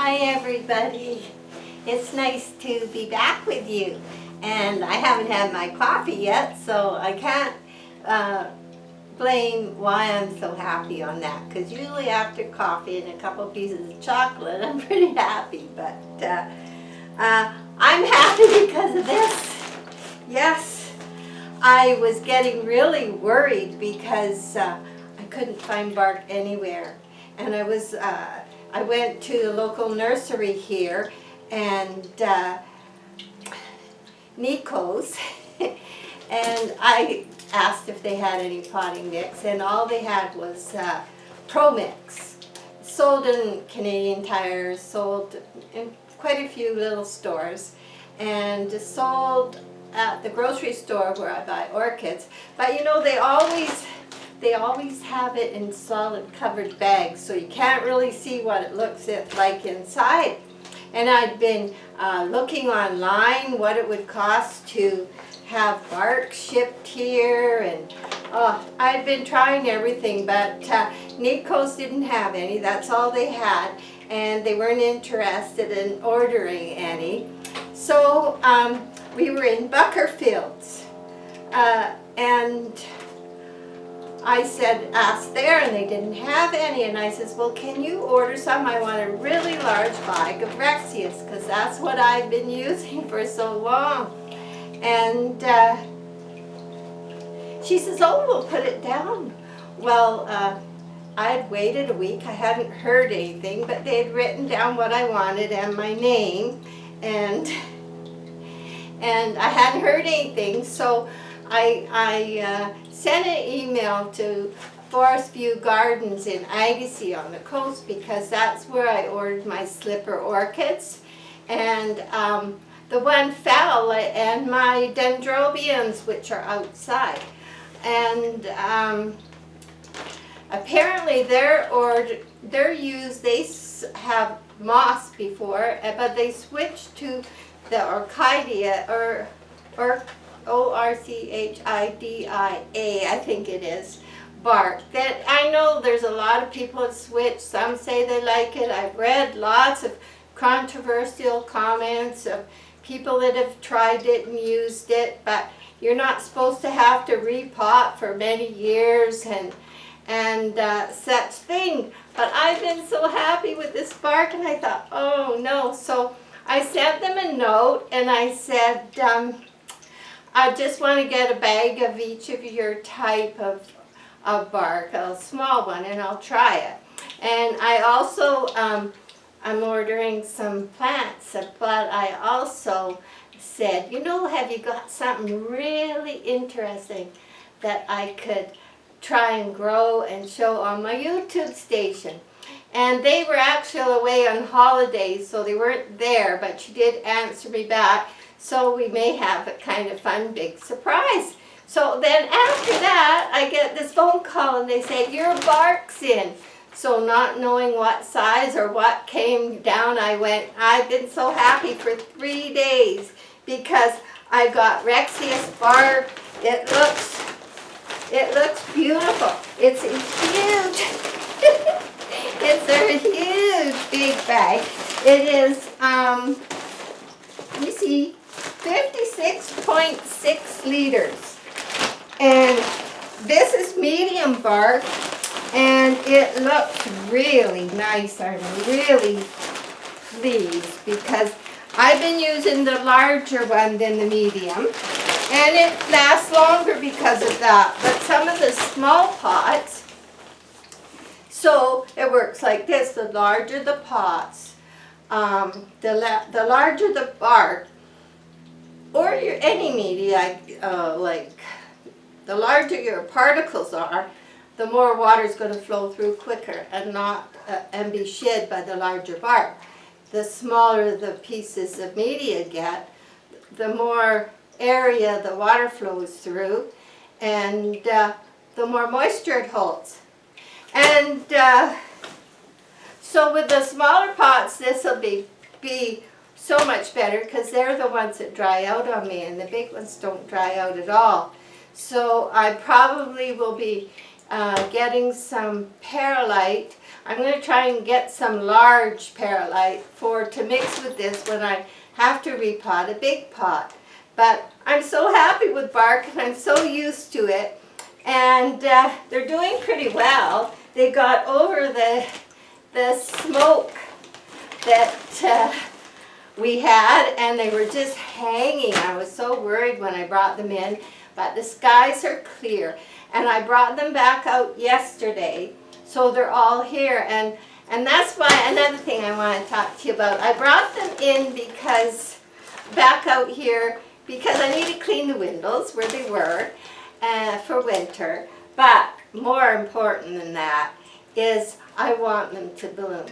Hi everybody. It's nice to be back with you. And I haven't had my coffee yet, so I can't blame why I'm so happy on that. Because usually after coffee and a couple pieces of chocolate, I'm pretty happy. But I'm happy because of this. Yes, I was getting really worried because I couldn't find bark anywhere. And I went to the local nursery here, and Nico's, and I asked if they had any potting mix, and all they had was Pro Mix. Sold in Canadian Tire, sold in quite a few little stores, and sold at the grocery store where I buy orchids. But you know, they always have it in solid covered bags, so you can't really see what it looks like inside. And I'd been looking online what it would cost to have bark shipped here, and I'd been trying everything, but Nico's didn't have any. That's all they had, and they weren't interested in ordering any. So we were in Buckerfields, and I asked there, and they didn't have any, and I says, well, can you order some? I want a really large bag of Rexius, because that's what I've been using for so long. And she says, oh, we'll put it down. Well, I had waited a week. I hadn't heard anything, but they had written down what I wanted and my name, and I hadn't heard anything, so I sent an email to Forest View Gardens in Agassiz on the coast, because that's where I ordered my slipper orchids, and the one fell, and my dendrobiums, which are outside, and apparently they have moss before, but they switched to the orchidea, or Orchidia, I think it is, bark. That I know there's a lot of people that switch. Some say they like it. I've read lots of controversial comments of people that have tried it and used it, but you're not supposed to have to repot for many years and such thing. But I've been so happy with this bark, and I thought, oh no. So I sent them a note, and I said, I just want to get a bag of each of your type of bark, a small one, and I'll try it. And I also, I'm ordering some plants, but I also said, you know, have you got something really interesting that I could try and grow and show on my YouTube station? And they were actually away on holidays, so they weren't there, but she did answer me back. So we may have a kind of fun big surprise. So then after that, I get this phone call, and they say, your bark's in. So not knowing what size or what came down, I've been so happy for 3 days, because I got Rexius bark. It looks beautiful. It's a huge, it's a huge big bag. It is, you see, 56.6 liters, and this is medium bark, and it looks really nice. I'm really pleased, because I've been using the larger one than the medium, and it lasts longer because of that. But some of the small pots, so it works like this: the larger the pots, the larger the bark, or any media, like the larger your particles are, the more water is going to flow through quicker and be shed by the larger bark. The smaller the pieces of media get, the more area the water flows through, and the more moisture it holds. And so with the smaller pots, this will be so much better, because they're the ones that dry out on me, and the big ones don't dry out at all. So I probably will be getting some perlite. I'm going to try and get some large perlite to mix with this when I have to repot a big pot. But I'm so happy with bark and I'm so used to it. And they're doing pretty well. They got over the smoke that we had, and they were just hanging. I was so worried when I brought them in, but the skies are clear. And I brought them back out yesterday, so they're all here. And that's why, another thing I want to talk to you about. I brought them in back out here, because I need to clean the windows where they were for winter. But more important than that is I want them to bloom.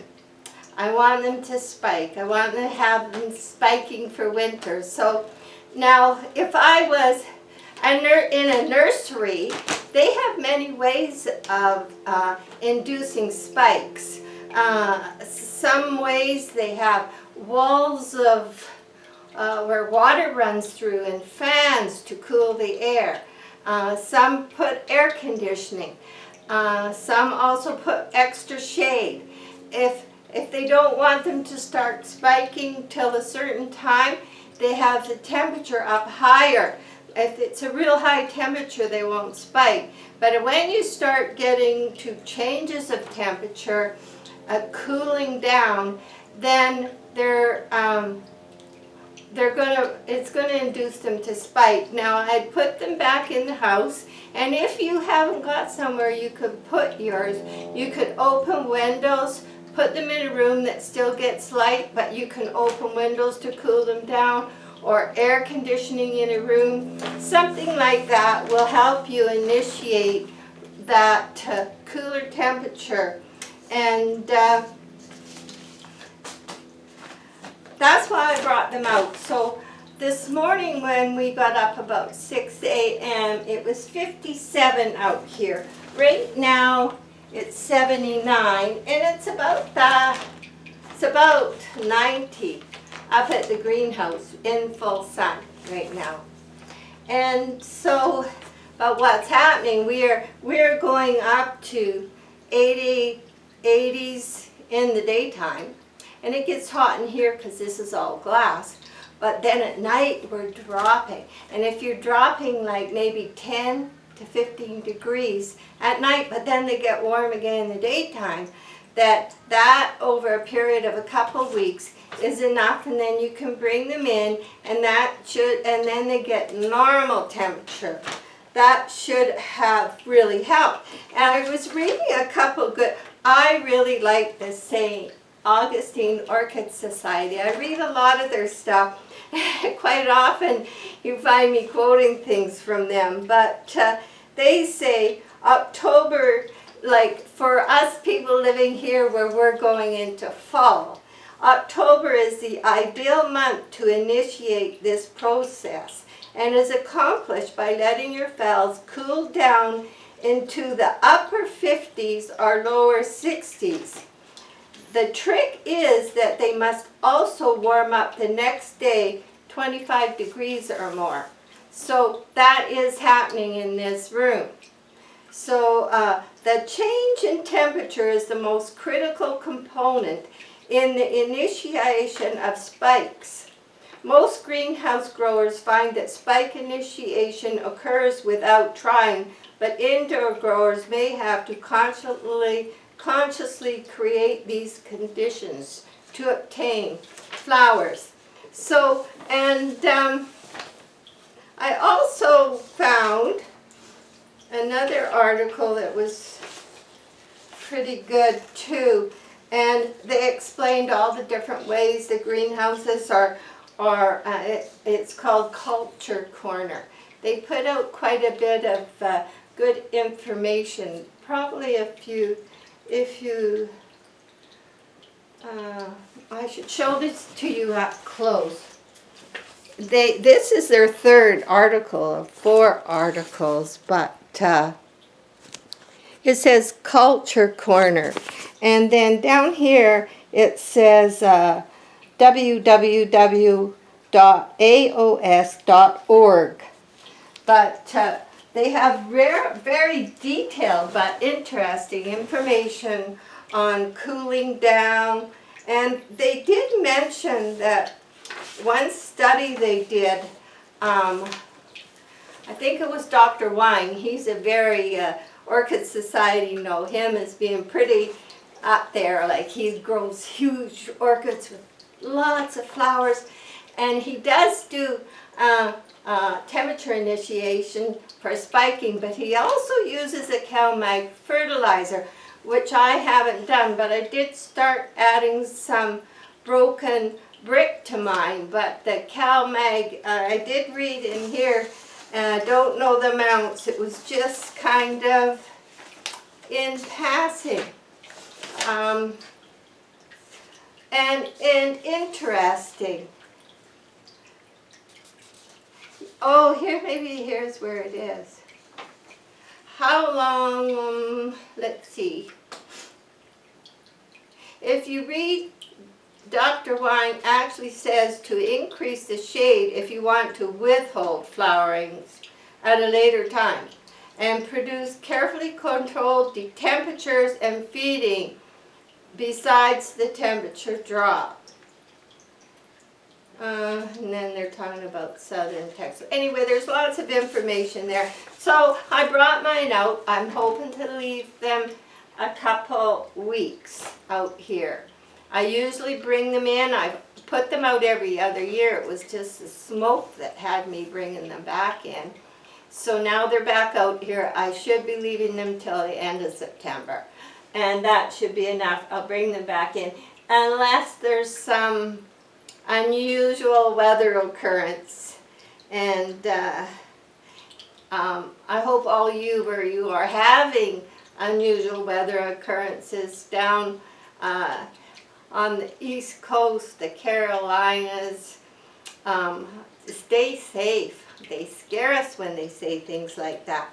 I want them to spike. I want to have them spiking for winter. So now, if I was in a nursery, they have many ways of inducing spikes. Some ways they have walls of where water runs through and fans to cool the air. Some put air conditioning. Some also put extra shade. If they don't want them to start spiking till a certain time, they have the temperature up higher. If it's a real high temperature, they won't spike. But when you start getting to changes of temperature, cooling down, then it's gonna induce them to spike. Now, I put them back in the house, and if you haven't got somewhere you could put yours, you could open windows, put them in a room that still gets light, but you can open windows to cool them down, or air conditioning in a room. Something like that will help you initiate that cooler temperature. And that's why I brought them out. So this morning when we got up about 6 a.m., it was 57 out here. Right now it's 79, and it's about 90 up at the greenhouse in full sun right now. And so, but what's happening, we're going up to 80s in the daytime. And it gets hot in here because this is all glass. But then at night we're dropping. And if you're dropping like maybe 10 to 15 degrees at night, but then they get warm again in the daytime, that over a period of a couple weeks is enough, and then you can bring them in, and then they get normal temperature. That should have really helped. And I was reading a couple good, I really like the St. Augustine Orchid Society. I read a lot of their stuff. Quite often you find me quoting things from them, but they say October, like for us people living here where we're going into fall, October is the ideal month to initiate this process, and is accomplished by letting your phals cool down into the upper 50s or lower 60s. The trick is that they must also warm up the next day 25 degrees or more. So that is happening in this room. So the change in temperature is the most critical component in the initiation of spikes. Most greenhouse growers find that spike initiation occurs without trying, but indoor growers may have to consciously create these conditions to obtain flowers. So, and I also found another article that was pretty good too, and they explained all the different ways the greenhouses are it's called Culture Corner. They put out quite a bit of good information. Probably if you I should show this to you up close. This is their third article of 4 articles, but it says Culture Corner, and then down here it says www.aos.org. But they have very detailed but interesting information on cooling down. And they did mention that one study they did, I think it was Dr. Wine. He's a very, Orchid Society know him as being pretty up there. Like, he grows huge orchids with lots of flowers. And he does do temperature initiation for spiking, but he also uses a CalMag fertilizer, which I haven't done, but I did start adding some broken brick to mine. But the CalMag, I did read in here, and I don't know the amounts, it was just kind of in passing. And interesting. Oh, here's where it is. How long, let's see. If you read, Dr. Wine actually says to increase the shade if you want to withhold flowerings at a later time and produce carefully controlled temperatures and feeding besides the temperature drop. And then they're talking about southern Texas. Anyway, there's lots of information there. So I brought mine out. I'm hoping to leave them a couple weeks out here. I usually bring them in. I put them out every other year. It was just the smoke that had me bringing them back in. So now they're back out here. I should be leaving them till the end of September. And that should be enough. I'll bring them back in. Unless there's some unusual weather occurrence. And I hope all you, where you are having unusual weather occurrences down on the East Coast, the Carolinas, stay safe. They scare us when they say things like that.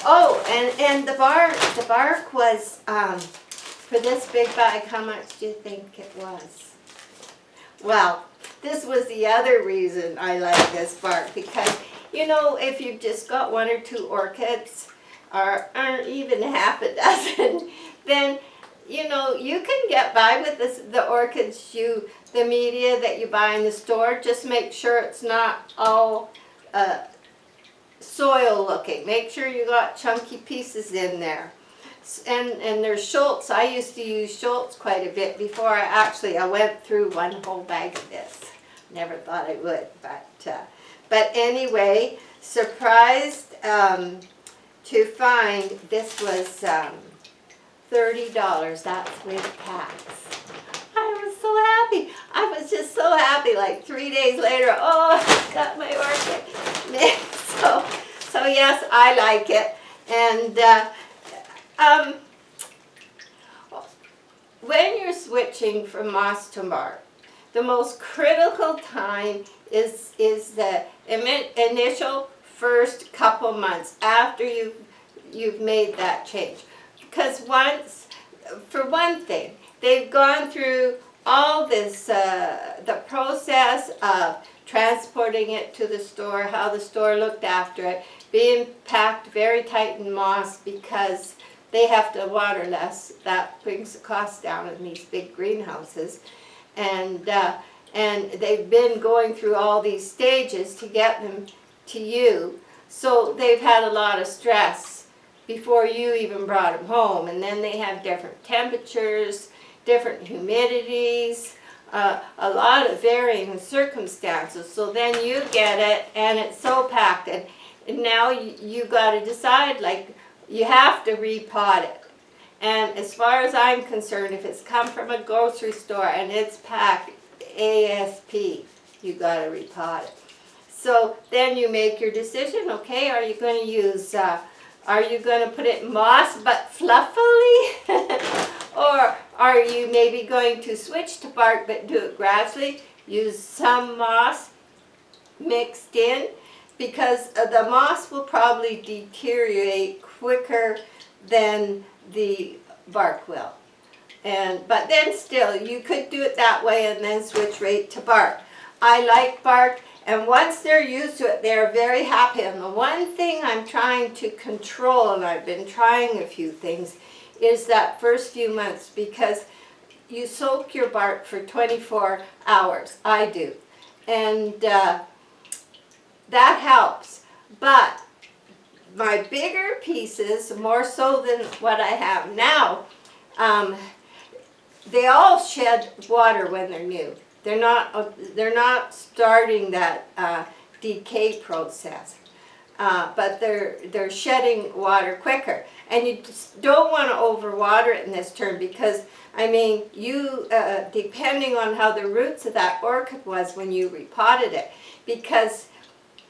Oh, and the bark was, for this big bag, how much do you think it was? Well, this was the other reason I like this bark, because, you know, if you've just got one or two orchids, or even half a dozen, then, you know, you can get by with this, the orchids, the media that you buy in the store. Just make sure it's not all soil looking. Make sure you got chunky pieces in there. And there's Schultz. I used to use Schultz quite a bit before I went through one whole bag of this. Never thought I would, but anyway, surprised to find this was $30. That's with tax. I was so happy. I was just so happy. Like 3 days later, oh, I got my orchid. So yes, I like it. And when you're switching from moss to bark, the most critical time is the initial first couple months after you've made that change. Because once, for one thing, they've gone through all this, the process of transporting it to the store, how the store looked after it, being packed very tight in moss because they have to water less. That brings the cost down in these big greenhouses. And they've been going through all these stages to get them to you. So they've had a lot of stress before you even brought them home. And then they have different temperatures, different humidities, a lot of varying circumstances. So then you get it and it's so packed. And now you got to decide, like, you have to repot it. And as far as I'm concerned, if it's come from a grocery store and it's packed ASP, you got to repot it. So then you make your decision. Okay, are you going to use, are you going to put it in moss but fluffily? Or are you maybe going to switch to bark but do it gradually? Use some moss mixed in, because the moss will probably deteriorate quicker than the bark will. But then still, you could do it that way and then switch right to bark. I like bark, And once they're used to it, they're very happy. And the one thing I'm trying to control, and I've been trying a few things, is that first few months, because you soak your bark for 24 hours. I do. And that helps. But my bigger pieces, more so than what I have now, they all shed water when they're new. They're not starting that decay process, but they're shedding water quicker. And you just don't want to overwater it in this term, because I mean, you depending on how the roots of that orchid was when you repotted it, because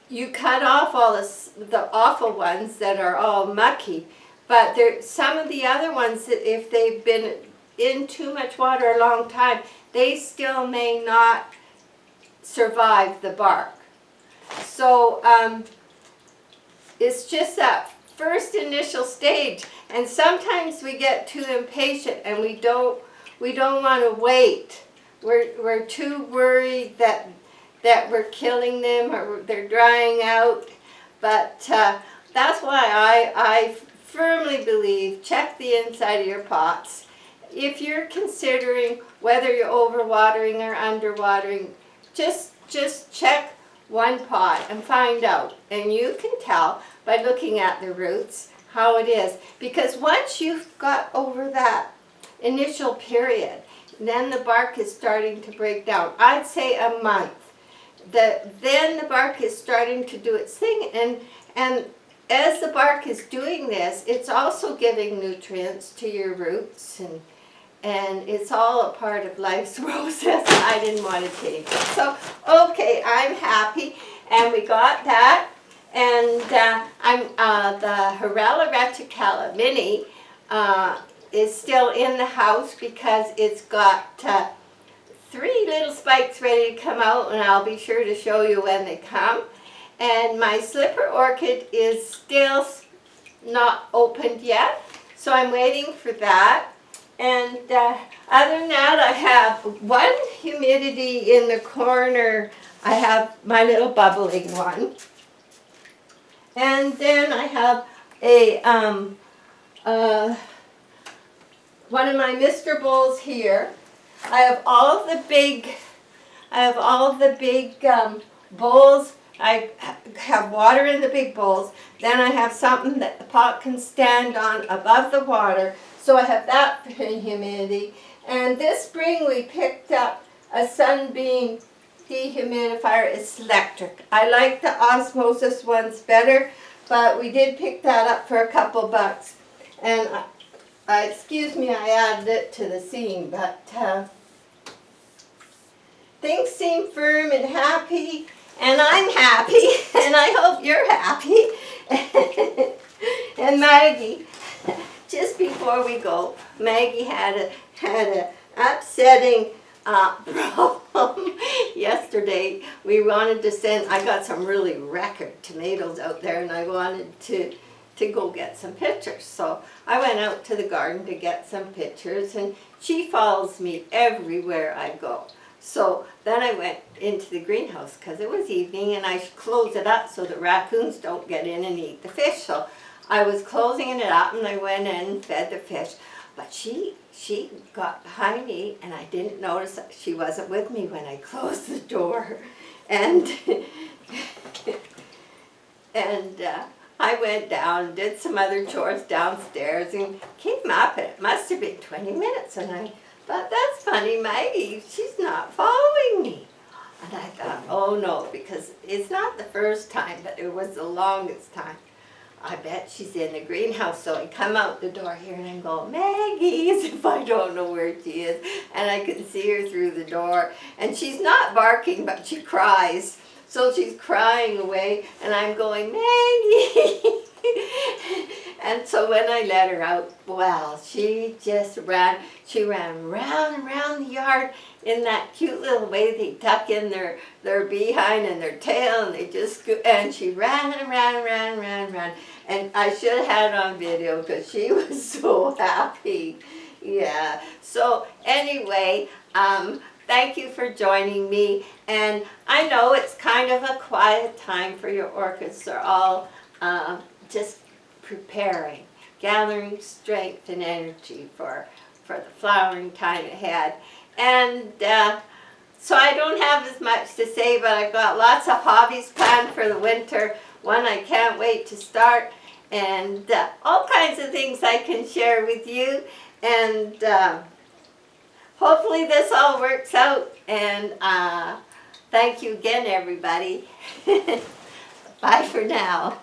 you cut off all the awful ones that are all mucky, but there some of the other ones that if they've been in too much water a long time, they still may not survive the bark. So it's just that first initial stage, and sometimes we get too impatient and we don't want to wait. We're too worried that we're killing them or they're drying out. But that's why I firmly believe, check the inside of your pots. If you're considering whether you're overwatering or underwatering, just check one pot and find out. And you can tell by looking at the roots how it is. Because once you've got over that initial period, then the bark is starting to break down. I'd say a month. Then the bark is starting to do its thing, and as the bark is doing this, it's also giving nutrients to your roots, and it's all a part of life's process. I didn't want to change it. So, okay, I'm happy, and we got that, and the Horella reticula mini is still in the house because it's got 3 little spikes ready to come out, and I'll be sure to show you when they come. And my slipper orchid is still not opened yet, so I'm waiting for that. And other than that, I have one humidity in the corner. I have my little bubbling one. And then I have a one of my Mr. Bowls here. I have all of the big bowls. I have water in the big bowls. Then I have something that the pot can stand on above the water. So I have that for humidity. And this spring we picked up a Sunbeam dehumidifier. It's electric. I like the osmosis ones better, but we did pick that up for a couple bucks. And excuse me, I added it to the scene, but things seem firm and happy, and I'm happy, and I hope you're happy. And Maggie, just before we go, Maggie had a upsetting problem yesterday. We wanted to send, I got some really record tomatoes out there, and I wanted to go get some pictures. So I went out to the garden to get some pictures, and she follows me everywhere I go. So then I went into the greenhouse because it was evening, and I closed it up so the raccoons don't get in and eat the fish. So I was closing it up, and I went in and fed the fish. But she got behind me, and I didn't notice that she wasn't with me when I closed the door. And I went down, did some other chores downstairs, and came up, and it must have been 20 minutes, and I thought, that's funny, Maggie, she's not following me. And I thought, oh no, because it's not the first time, but it was the longest time. I bet she's in the greenhouse. So I come out the door here and I'm going, Maggie, as if I don't know where she is. And I can see her through the door. And she's not barking, but she cries. So she's crying away, and I'm going, Maggie. And so when I let her out, well, she just ran. She ran round and round the yard in that cute little way they tuck in their behind and their tail, and they just go, and she ran and ran and ran and ran and ran. And I should have had it on video because she was so happy. Yeah. So anyway, thank you for joining me. And I know it's kind of a quiet time for your orchids. They're all just preparing, gathering strength and energy for the flowering time ahead. And so I don't have as much to say, but I've got lots of hobbies planned for the winter. One I can't wait to start, and all kinds of things I can share with you. And hopefully this all works out. And thank you again, everybody. Bye for now.